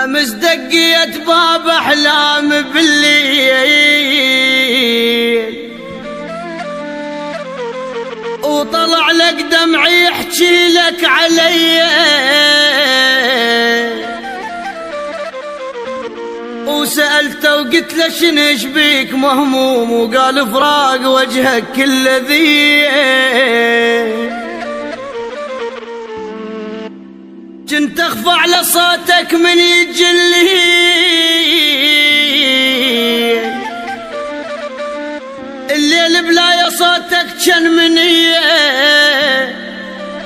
أمس دقيت باب أحلام بالليل وطلع لك دمعي يحكي لك علي، وسألته وقلت له شنش بيك مهموم، وقال فراق وجهك كل ذي. كنت اخفى على صوتك من يجلي، الليل بلا صوتك كان منيه،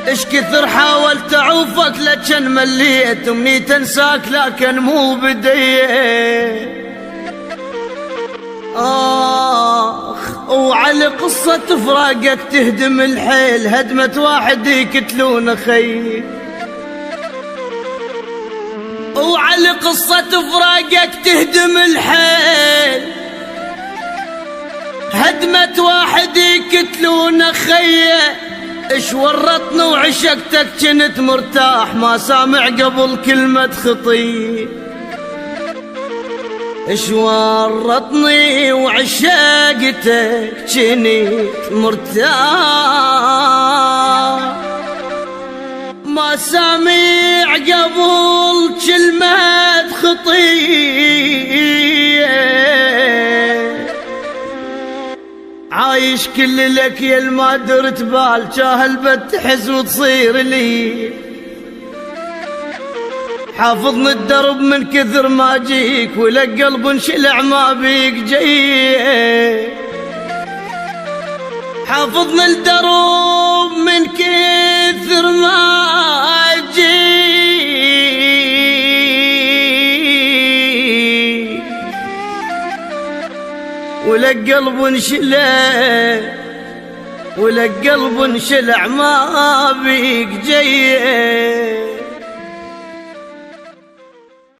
اش كثر حاولت اعوفك لكن مليت، امني تنساك لكن مو بديه. وعلى قصة فراقك تهدم الحيل، هدمة واحد يقتلون خيل. وعلى قصة فراقك تهدم الحيل، هدمة واحد يقتلون خيه. اش ورطني وعشقتك كنت مرتاح، ما سامع قبل كلمة خطي. اش ورطني وعشقتك كنت مرتاح، ما سامع قبل كلمة خطية. عايش كل لك يا ما درت بال، جاهل بتحز وتصير لي. حافظني الدرب من كثر ما جيك، ولك قلب انشلع ما بيك جاي. حافظني الدرب من كثر ما جيك، ولك قلب انشلع، ولك قلب انشلع ما بيك جاي.